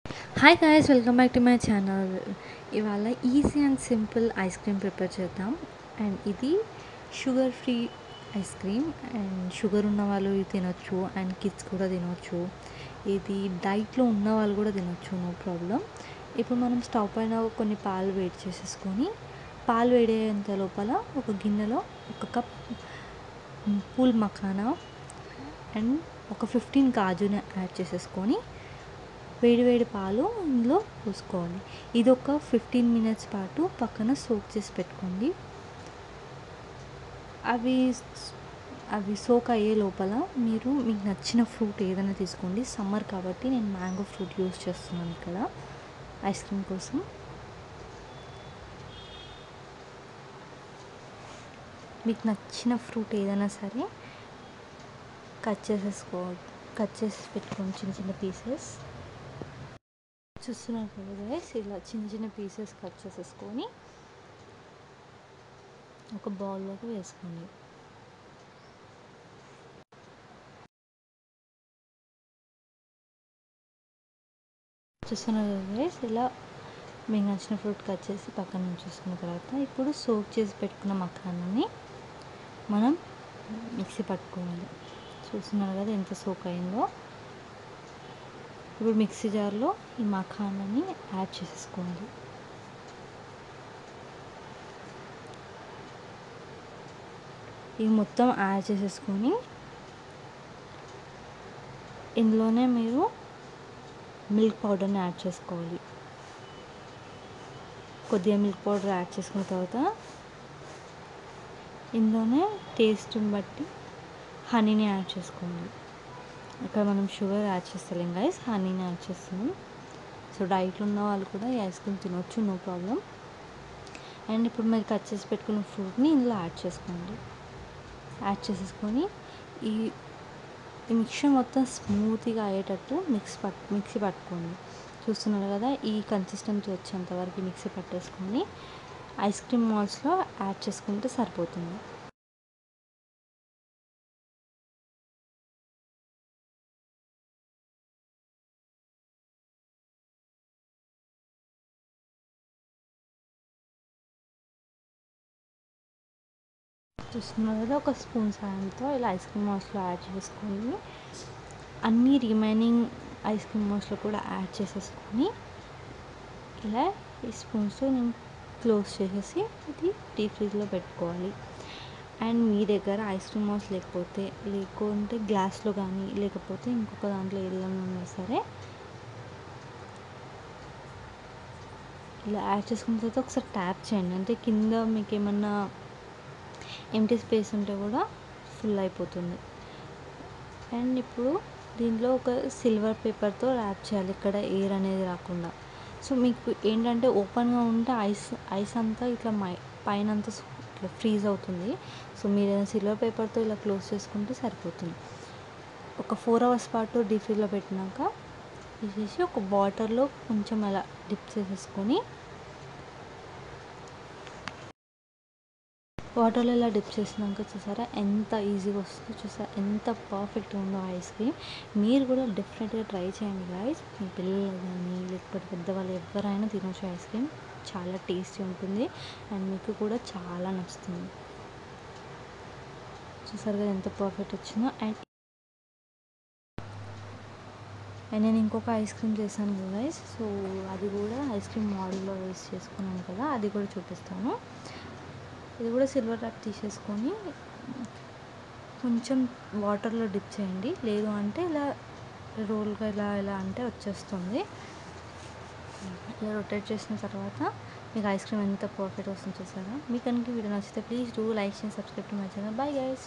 Hi guys, welcome back to my channel. ఇవాళ easy and simple ice cream prepare చేద్దాం. And ఇది sugar free ice cream. And sugar ఉన్న వాళ్ళు ఇది తినొచ్చు, అండ్ కిడ్స్ కూడా తినొచ్చు. ఇది డైట్లో ఉన్న వాళ్ళు కూడా తినొచ్చు, నో ప్రాబ్లం. ఇప్పుడు మనం స్టవ్ పైన కొన్ని పాలు వేడి చేసేసుకొని, పాలు వేడేంత లోపల ఒక గిన్నెలో ఒక కప్ పూల్ మఖానా అండ్ ఒక 15 కాజుని యాడ్ చేసేసుకొని వేడి వేడి పాలు ఇందులో పోసుకోవాలి. ఇది ఒక 15 మినిట్స్ పాటు పక్కన సోక్ చేసి పెట్టుకోండి. అవి సోక్ అయ్యే లోపల మీకు నచ్చిన ఫ్రూట్ ఏదైనా తీసుకోండి. సమ్మర్ కాబట్టి నేను మ్యాంగో ఫ్రూట్ యూస్ చేస్తున్నాను ఇక్కడ ఐస్ క్రీమ్ కోసం. మీకు నచ్చిన ఫ్రూట్ ఏదైనా సరే కట్ చేసి పెట్టుకోండి, చిన్న చిన్న పీసెస్. చూస్తున్నారు కదా గైస్, ఇలా చిన్న చిన్న పీసెస్ కట్ చేసేసుకొని ఒక బౌల్లోకి వేసుకోండి. చూస్తున్నారు కదా గైస్, ఇలా మీకు నచ్చిన ఫ్రూట్ కట్ చేసి పక్కన ఉంచేసుకున్న తర్వాత ఇప్పుడు సోక్ చేసి పెట్టుకున్న మఖానాని మనం మిక్సీ పట్టుకోవాలి. చూస్తున్నారు కదా ఎంత సోక్ అయిందో. ఇప్పుడు మిక్సీ జార్లో ఈ మఖానాని యాడ్ చేసేసుకోవాలి. ఇది మొత్తం యాడ్ చేసేసుకొని ఇందులోనే మీరు మిల్క్ పౌడర్ని యాడ్ చేసుకోవాలి. కొద్దిగా మిల్క్ పౌడర్ యాడ్ చేసుకున్న తర్వాత ఇందులోనే టేస్ట్ని బట్టి హనీని యాడ్ చేసుకోండి. ఇక్కడ మనం షుగర్ యాడ్ చేస్తలేం గైస్, హనీని యాడ్ చేస్తున్నాం. సో డైట్లో ఉన్న వాళ్ళు కూడా ఈ ఐస్ క్రీమ్ తినొచ్చు, నో ప్రాబ్లం. అండ్ ఇప్పుడు మీరు కట్ చేసి పెట్టుకున్న ఫ్రూట్ని ఇందులో యాడ్ చేసుకోండి. యాడ్ చేసేసుకొని ఈ మిక్చర్ మొత్తం స్మూత్గా అయ్యేటట్టు మిక్సీ పట్టుకోండి. చూస్తున్నారు కదా, ఈ కన్సిస్టెన్సీ వచ్చేంత వరకు మిక్సీ పట్టేసుకొని ఐస్ క్రీమ్ మాల్స్లో యాడ్ చేసుకుంటే సరిపోతుంది. చూస్తున్నారు కదా, ఒక స్పూన్ సాయంతో ఇలా ఐస్ క్రీమ్ మాల్స్లో యాడ్ చేసుకొని అన్ని రిమైనింగ్ ఐస్ క్రీమ్ మాల్స్లో కూడా యాడ్ చేసేసుకొని ఇలా ఈ స్పూన్స్తో నేను క్లోజ్ చేసేసి ఇది డీప్ ఫ్రిడ్జ్లో పెట్టుకోవాలి. అండ్ మీ దగ్గర ఐస్ క్రీమ్ మాల్స్ లేకుంటే గ్లాస్లో కానీ లేకపోతే ఇంకొక దాంట్లో ఏదైనా ఉన్నా సరే ఇలా యాడ్ చేసుకున్న తర్వాత ఒకసారి ట్యాప్ చేయండి. అంటే కింద మీకు ఏమన్నా ఎంటీ స్పేస్ ఉంటే కూడా ఫుల్ అయిపోతుంది. అండ్ ఇప్పుడు దీంట్లో ఒక సిల్వర్ పేపర్తో ర్యాప్ చేయాలి, ఇక్కడ ఎయిర్ అనేది రాకుండా. సో మీకు ఏంటంటే ఓపెన్గా ఉంటే ఐస్ అంతా ఇట్లా పైన అంతా ఇట్లా ఫ్రీజ్ అవుతుంది. సో మీరు ఏదైనా సిల్వర్ పేపర్తో ఇలా క్లోజ్ చేసుకుంటే సరిపోతుంది. ఒక 4 hours పాటు డీప్ ఫ్రిడ్జ్లో పెట్టినాక తీసేసి ఒక వాటర్లో కొంచెం అలా డిప్ చేసేసుకొని వాటర్లో ఇలా డిప్ చేసినాక చూసారా ఎంత ఈజీగా వస్తుందో, చూసారా ఎంత పర్ఫెక్ట్గా ఉందో ఐస్ క్రీమ్. మీరు కూడా డెఫినెట్గా ట్రై చేయండి గైస్. మీ పిల్లలు కానీ లేకపోతే పెద్దవాళ్ళు ఎవరైనా తినొచ్చు ఐస్ క్రీమ్. చాలా టేస్టీ ఉంటుంది అండ్ మీకు కూడా చాలా నచ్చుతుంది. చూసారు కదా ఎంత పర్ఫెక్ట్ వచ్చిందో. అండ్ నేను ఇంకొక ఐస్ క్రీమ్ చేశాను కదా గైస్, సో అది కూడా ఐస్ క్రీమ్ మోడల్లో వేస్ట్ చేసుకున్నాను కదా, అది కూడా చూపిస్తాను. ఇది కూడా సిల్వర్ ర్యాప్ తీసేసుకొని కొంచెం వాటర్లో డిప్ చేయండి. లేదు అంటే ఇలా రోల్గా ఇలా అంటే వచ్చేస్తుంది. ఇలా రొటేట్ చేసిన తర్వాత మీకు ఐస్ క్రీమ్ ఎంత పర్ఫెక్ట్ వస్తుందో చూసారా. మీకు కనుక వీడియో నచ్చితే please do like and subscribe to my channel. Bye guys.